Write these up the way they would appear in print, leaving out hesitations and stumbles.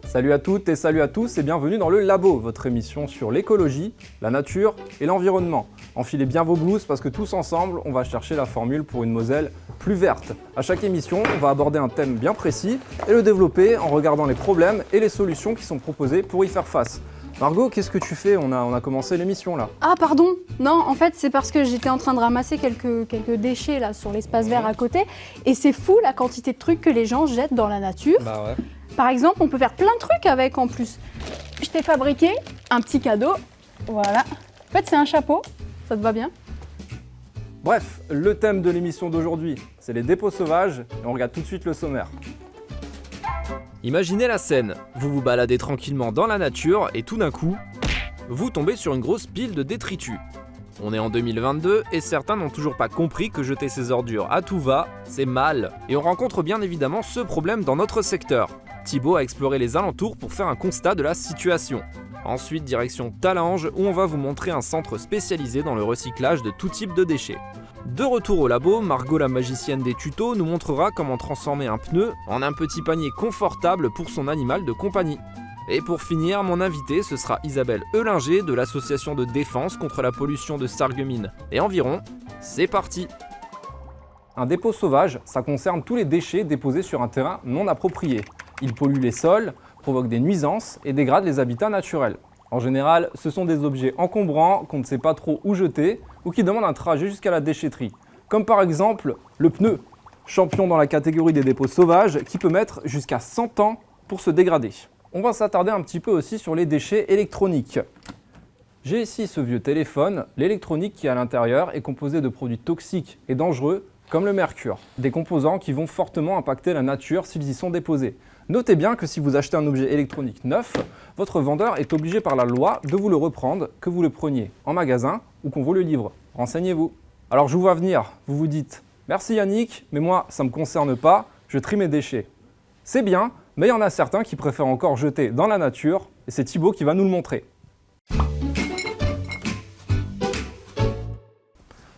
Salut à toutes et salut à tous et bienvenue dans le Labo, votre émission sur l'écologie, la nature et l'environnement. Enfilez bien vos blouses parce que tous ensemble, on va chercher la formule pour une Moselle plus verte. À chaque émission, on va aborder un thème bien précis et le développer en regardant les problèmes et les solutions qui sont proposées pour y faire face. Margot, qu'est-ce que tu fais? On a commencé l'émission là. Ah pardon, non en fait c'est parce que j'étais en train de ramasser quelques déchets là sur l'espace vert à côté et c'est fou la quantité de trucs que les gens jettent dans la nature. Bah ouais. Par exemple, on peut faire plein de trucs avec en plus. Je t'ai fabriqué un petit cadeau, voilà. En fait c'est un chapeau, ça te va bien? Bref, le thème de l'émission d'aujourd'hui, c'est les dépôts sauvages et on regarde tout de suite le sommaire. Imaginez la scène, vous vous baladez tranquillement dans la nature et tout d'un coup, vous tombez sur une grosse pile de détritus. On est en 2022 et certains n'ont toujours pas compris que jeter ses ordures à tout va, c'est mal. Et on rencontre bien évidemment ce problème dans notre secteur. Thibaut a exploré les alentours pour faire un constat de la situation. Ensuite, direction Talange où on va vous montrer un centre spécialisé dans le recyclage de tout type de déchets. De retour au labo, Margot la magicienne des tutos nous montrera comment transformer un pneu en un petit panier confortable pour son animal de compagnie. Et pour finir, mon invité, ce sera Isabelle Eulinger de l'association de défense contre la pollution de Sarreguemines et environ. C'est parti! Un dépôt sauvage, ça concerne tous les déchets déposés sur un terrain non approprié. Ils polluent les sols, provoquent des nuisances et dégradent les habitats naturels. En général, ce sont des objets encombrants qu'on ne sait pas trop où jeter ou qui demandent un trajet jusqu'à la déchetterie. Comme par exemple le pneu, champion dans la catégorie des dépôts sauvages qui peut mettre jusqu'à 100 ans pour se dégrader. On va s'attarder un petit peu aussi sur les déchets électroniques. J'ai ici ce vieux téléphone, l'électronique qui est à l'intérieur est composé de produits toxiques et dangereux comme le mercure, des composants qui vont fortement impacter la nature s'ils y sont déposés. Notez bien que si vous achetez un objet électronique neuf, votre vendeur est obligé par la loi de vous le reprendre, que vous le preniez en magasin ou qu'on vous le livre. Renseignez-vous. Alors je vous vois venir, vous vous dites « Merci Yannick, mais moi ça ne me concerne pas, je trie mes déchets ». C'est bien, mais il y en a certains qui préfèrent encore jeter dans la nature, et c'est Thibaut qui va nous le montrer.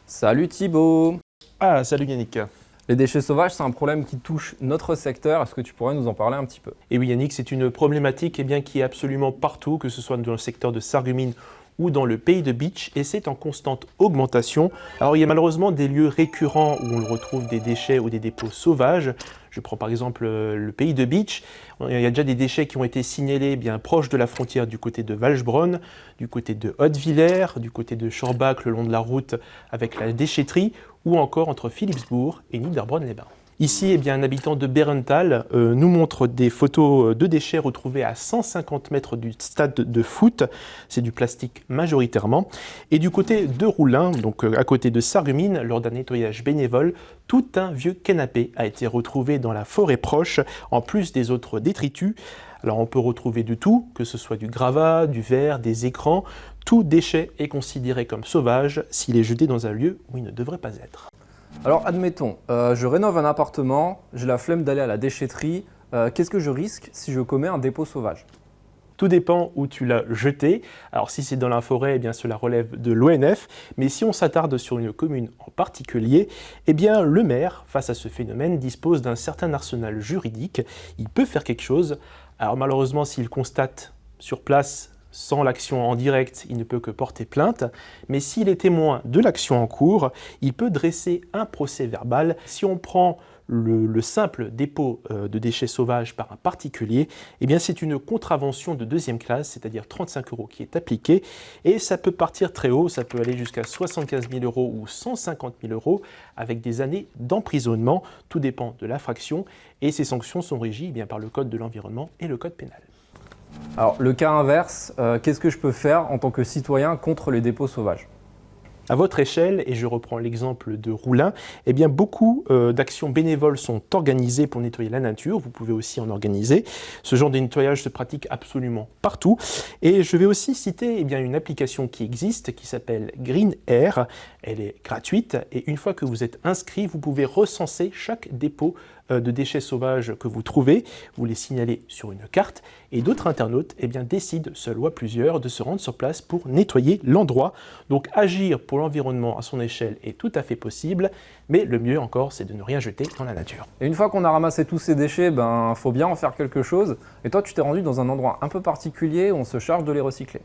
Salut Thibaut! Ah, salut Yannick. Les déchets sauvages, c'est un problème qui touche notre secteur. Est-ce que tu pourrais nous en parler un petit peu? Et oui Yannick, c'est une problématique qui est absolument partout, que ce soit dans le secteur de Sarreguemines ou dans le pays de Bitche, et c'est en constante augmentation. Alors il y a malheureusement des lieux récurrents où on retrouve des déchets ou des dépôts sauvages. Je prends par exemple le pays de Bitche. Il y a déjà des déchets qui ont été signalés bien proches de la frontière du côté de Valsbronn, du côté de Haute-Villers, du côté de Schorbach le long de la route avec la déchetterie, ou encore entre Philipsbourg et Niederbronn-les-Bains. Ici, un habitant de Bérenthal nous montre des photos de déchets retrouvés à 150 mètres du stade de foot. C'est du plastique majoritairement. Et du côté de Roulin, donc à côté de Sarreguemines, lors d'un nettoyage bénévole, tout un vieux canapé a été retrouvé dans la forêt proche, en plus des autres détritus. Alors on peut retrouver de tout, que ce soit du gravat, du verre, des écrans. Tout déchet est considéré comme sauvage s'il est jeté dans un lieu où il ne devrait pas être. Alors admettons, je rénove un appartement, j'ai la flemme d'aller à la déchetterie, qu'est-ce que je risque si je commets un dépôt sauvage? Tout dépend où tu l'as jeté. Alors si c'est dans la forêt, cela relève de l'ONF, mais si on s'attarde sur une commune en particulier, le maire, face à ce phénomène, dispose d'un certain arsenal juridique. Il peut faire quelque chose. Alors malheureusement, s'il constate sur place, sans l'action en direct, il ne peut que porter plainte, mais s'il est témoin de l'action en cours, il peut dresser un procès verbal. Si on prend le simple dépôt de déchets sauvages par un particulier, c'est une contravention de deuxième classe, c'est-à-dire 35 € qui est appliquée, et ça peut partir très haut, ça peut aller jusqu'à 75 000 € ou 150 000 € avec des années d'emprisonnement, tout dépend de l'infraction, et ces sanctions sont régies par le Code de l'environnement et le Code pénal. Alors le cas inverse, qu'est-ce que je peux faire en tant que citoyen contre les dépôts sauvages? À votre échelle, et je reprends l'exemple de Roulin, beaucoup d'actions bénévoles sont organisées pour nettoyer la nature. Vous pouvez aussi en organiser. Ce genre de nettoyage se pratique absolument partout. Et je vais aussi citer une application qui existe, qui s'appelle Green Air. Elle est gratuite et une fois que vous êtes inscrit, vous pouvez recenser chaque dépôt de déchets sauvages que vous trouvez, vous les signalez sur une carte et d'autres internautes décident, seuls ou à plusieurs, de se rendre sur place pour nettoyer l'endroit. Donc agir pour l'environnement à son échelle est tout à fait possible, mais le mieux encore, c'est de ne rien jeter dans la nature. Et une fois qu'on a ramassé tous ces déchets, faut bien en faire quelque chose. Et toi, tu t'es rendu dans un endroit un peu particulier où on se charge de les recycler.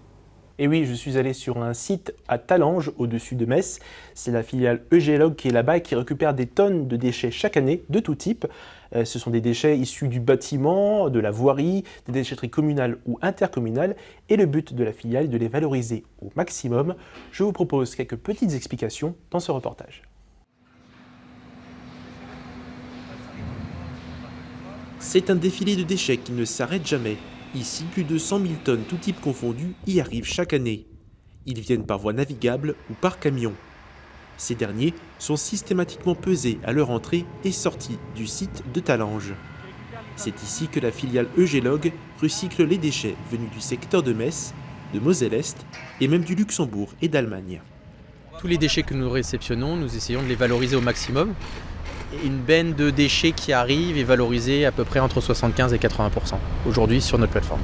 Et oui, je suis allé sur un site à Talange, au-dessus de Metz. C'est la filiale EGLOG qui est là-bas et qui récupère des tonnes de déchets chaque année, de tout type. Ce sont des déchets issus du bâtiment, de la voirie, des déchetteries communales ou intercommunales. Et le but de la filiale est de les valoriser au maximum. Je vous propose quelques petites explications dans ce reportage. C'est un défilé de déchets qui ne s'arrête jamais. Ici, plus de 100 000 tonnes, tout type confondus, y arrivent chaque année. Ils viennent par voie navigable ou par camion. Ces derniers sont systématiquement pesés à leur entrée et sortie du site de Talange. C'est ici que la filiale EGLOG recycle les déchets venus du secteur de Metz, de Moselle-Est et même du Luxembourg et d'Allemagne. Tous les déchets que nous réceptionnons, nous essayons de les valoriser au maximum. Une benne de déchets qui arrive est valorisée à peu près entre 75 et 80% aujourd'hui sur notre plateforme.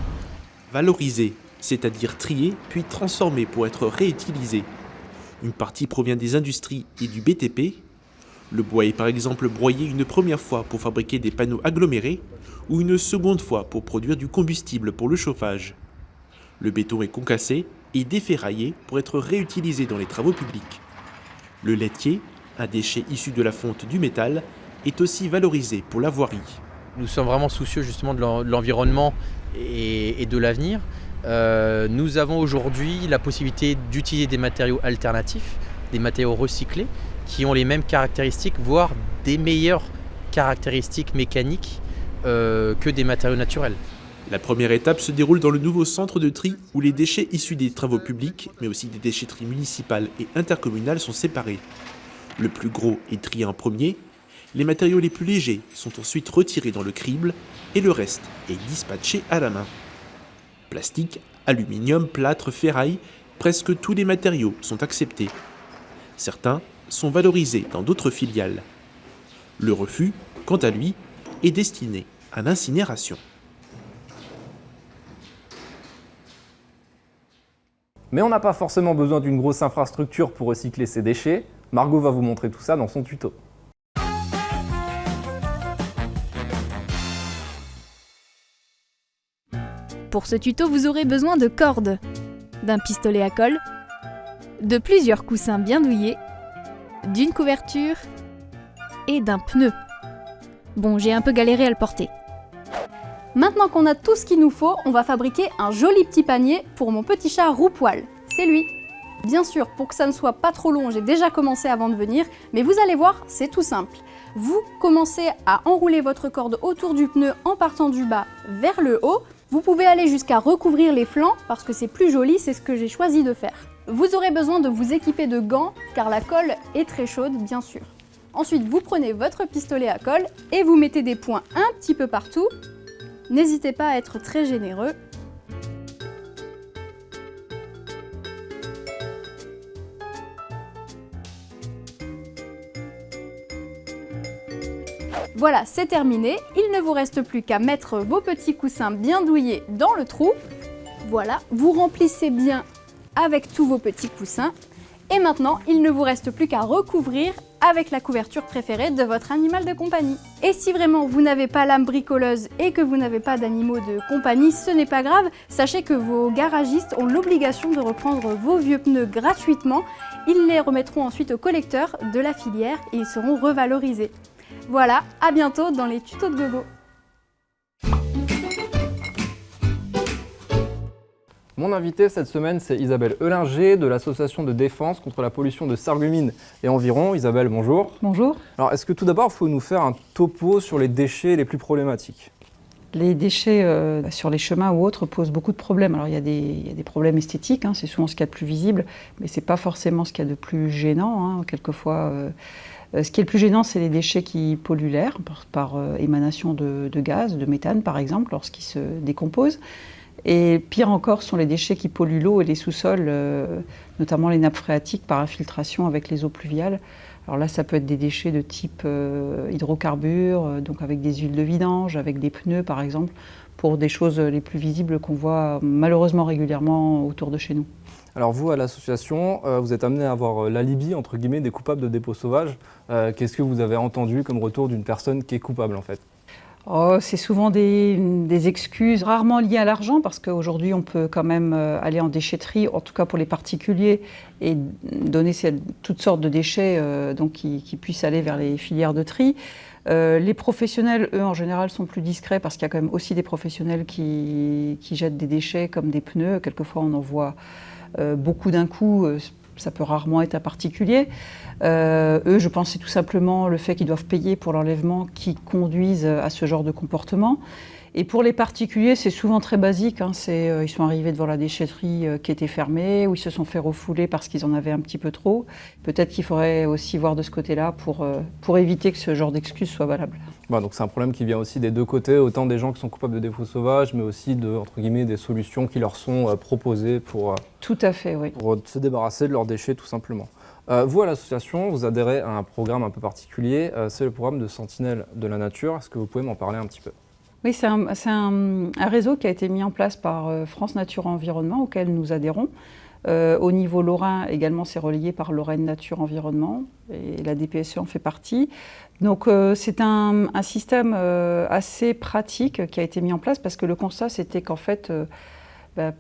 Valoriser, c'est-à-dire trier puis transformer pour être réutilisé. Une partie provient des industries et du BTP. Le bois est par exemple broyé une première fois pour fabriquer des panneaux agglomérés ou une seconde fois pour produire du combustible pour le chauffage. Le béton est concassé et déferraillé pour être réutilisé dans les travaux publics. Le laitier, un déchet issu de la fonte du métal, est aussi valorisé pour la voirie. Nous sommes vraiment soucieux justement de l'environnement et de l'avenir. Nous avons aujourd'hui la possibilité d'utiliser des matériaux alternatifs, des matériaux recyclés, qui ont les mêmes caractéristiques, voire des meilleures caractéristiques mécaniques que des matériaux naturels. La première étape se déroule dans le nouveau centre de tri où les déchets issus des travaux publics, mais aussi des déchetteries municipales et intercommunales sont séparés. Le plus gros est trié en premier, les matériaux les plus légers sont ensuite retirés dans le crible et le reste est dispatché à la main. Plastique, aluminium, plâtre, ferraille, presque tous les matériaux sont acceptés. Certains sont valorisés dans d'autres filiales. Le refus, quant à lui, est destiné à l'incinération. Mais on n'a pas forcément besoin d'une grosse infrastructure pour recycler ces déchets. Margot va vous montrer tout ça dans son tuto. Pour ce tuto, vous aurez besoin de cordes, d'un pistolet à colle, de plusieurs coussins bien douillés, d'une couverture et d'un pneu. Bon, j'ai un peu galéré à le porter. Maintenant qu'on a tout ce qu'il nous faut, on va fabriquer un joli petit panier pour mon petit chat Roux-Poil. C'est lui. Bien sûr, pour que ça ne soit pas trop long, j'ai déjà commencé avant de venir, mais vous allez voir, c'est tout simple. Vous commencez à enrouler votre corde autour du pneu en partant du bas vers le haut. Vous pouvez aller jusqu'à recouvrir les flancs parce que c'est plus joli, c'est ce que j'ai choisi de faire. Vous aurez besoin de vous équiper de gants car la colle est très chaude, bien sûr. Ensuite, vous prenez votre pistolet à colle et vous mettez des points un petit peu partout. N'hésitez pas à être très généreux. Voilà, c'est terminé. Il ne vous reste plus qu'à mettre vos petits coussins bien douillés dans le trou. Voilà, vous remplissez bien avec tous vos petits coussins. Et maintenant, il ne vous reste plus qu'à recouvrir avec la couverture préférée de votre animal de compagnie. Et si vraiment vous n'avez pas l'âme bricoleuse et que vous n'avez pas d'animaux de compagnie, ce n'est pas grave. Sachez que vos garagistes ont l'obligation de reprendre vos vieux pneus gratuitement. Ils les remettront ensuite au collecteur de la filière et ils seront revalorisés. Voilà, à bientôt dans les tutos de Gogo. Mon invité cette semaine, c'est Isabelle Eulinger de l'association de défense contre la pollution de Sarreguemines et environ. Isabelle, bonjour. Bonjour. Alors, est-ce que tout d'abord, il faut nous faire un topo sur les déchets les plus problématiques ? Les déchets sur les chemins ou autres posent beaucoup de problèmes. Alors il y a des problèmes esthétiques, c'est souvent ce qu'il y a de plus visible, mais ce n'est pas forcément ce qu'il y a de plus gênant. Quelquefois, ce qui est le plus gênant, c'est les déchets qui polluent l'air par émanation de gaz, de méthane par exemple, lorsqu'ils se décomposent. Et pire encore sont les déchets qui polluent l'eau et les sous-sols, notamment les nappes phréatiques par infiltration avec les eaux pluviales. Alors là, ça peut être des déchets de type hydrocarbures, donc avec des huiles de vidange, avec des pneus par exemple, pour des choses les plus visibles qu'on voit malheureusement régulièrement autour de chez nous. Alors vous, à l'association, vous êtes amené à avoir l'alibi, entre guillemets, des coupables de dépôts sauvages. Qu'est-ce que vous avez entendu comme retour d'une personne qui est coupable, en fait? Oh, c'est souvent des excuses rarement liées à l'argent parce qu'aujourd'hui on peut quand même aller en déchetterie, en tout cas pour les particuliers, et donner toutes sortes de déchets donc qui puissent aller vers les filières de tri. Les professionnels, eux, en général, sont plus discrets parce qu'il y a quand même aussi des professionnels qui jettent des déchets comme des pneus. Quelquefois on en voit beaucoup d'un coup. Ça peut rarement être un particulier. Eux, je pense que c'est tout simplement le fait qu'ils doivent payer pour l'enlèvement qui conduisent à ce genre de comportement. Et pour les particuliers, c'est souvent très basique. Hein. Ils sont arrivés devant la déchetterie qui était fermée, ou ils se sont fait refouler parce qu'ils en avaient un petit peu trop. Peut-être qu'il faudrait aussi voir de ce côté-là pour éviter que ce genre d'excuses soit valable. Donc c'est un problème qui vient aussi des deux côtés, autant des gens qui sont coupables de dépôts sauvages, mais aussi entre guillemets, des solutions qui leur sont proposées pour, tout à fait, oui. Pour se débarrasser de leurs déchets, tout simplement. Vous, à l'association, vous adhérez à un programme un peu particulier, c'est le programme de Sentinelles de la Nature. Est-ce que vous pouvez m'en parler un petit peu? Oui, c'est un réseau qui a été mis en place par France Nature Environnement, auquel nous adhérons. Au niveau lorrain, également, c'est relayé par Lorraine Nature Environnement, et la DPSE en fait partie. Donc c'est un système assez pratique qui a été mis en place parce que le constat, c'était qu'en fait,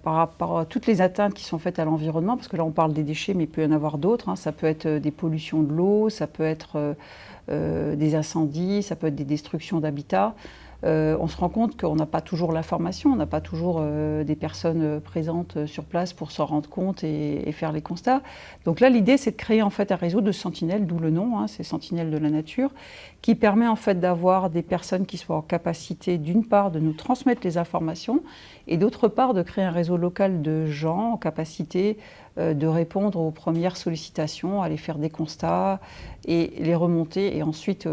par rapport à toutes les atteintes qui sont faites à l'environnement, parce que là on parle des déchets, mais il peut y en avoir d'autres, hein, ça peut être des pollutions de l'eau, ça peut être des incendies, ça peut être des destructions d'habitats. On se rend compte qu'on n'a pas toujours l'information, on n'a pas toujours des personnes présentes sur place pour s'en rendre compte et faire les constats. Donc là, l'idée, c'est de créer en fait un réseau de sentinelles, d'où le nom, hein, c'est Sentinelles de la Nature, qui permet en fait d'avoir des personnes qui soient en capacité, d'une part, de nous transmettre les informations, et d'autre part, de créer un réseau local de gens en capacité de répondre aux premières sollicitations, aller faire des constats et les remonter, et ensuite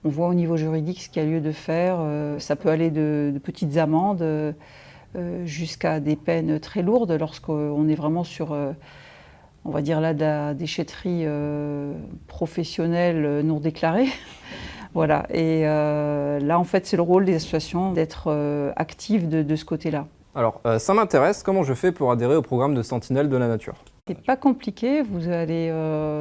on voit au niveau juridique ce qu'il y a lieu de faire. Ça peut aller de petites amendes jusqu'à des peines très lourdes lorsqu'on est vraiment sur, on va dire là, de la déchetterie professionnelle non déclarée. Voilà. Et là, en fait, c'est le rôle des associations d'être actives de ce côté-là. Alors, ça m'intéresse. Comment je fais pour adhérer au programme de Sentinelles de la Nature? C'est pas compliqué, vous allez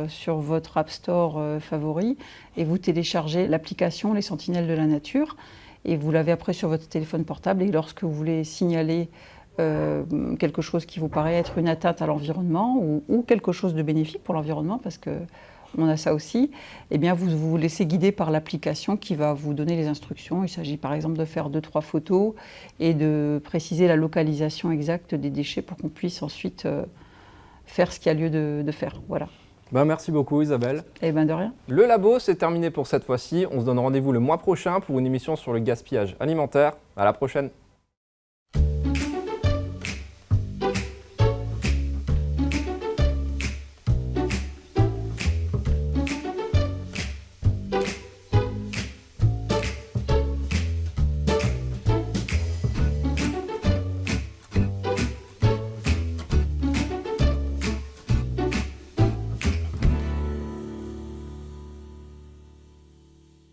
sur votre App Store favori et vous téléchargez l'application Les Sentinelles de la Nature et vous l'avez après sur votre téléphone portable, et lorsque vous voulez signaler quelque chose qui vous paraît être une atteinte à l'environnement ou quelque chose de bénéfique pour l'environnement, parce que on a ça aussi, eh bien vous vous laissez guider par l'application qui va vous donner les instructions. Il s'agit par exemple de faire 2-3 photos et de préciser la localisation exacte des déchets pour qu'on puisse ensuite faire ce qu'il y a lieu de faire. Voilà. Merci beaucoup Isabelle. Eh bien de rien. Le labo, c'est terminé pour cette fois-ci. On se donne rendez-vous le mois prochain pour une émission sur le gaspillage alimentaire. À la prochaine.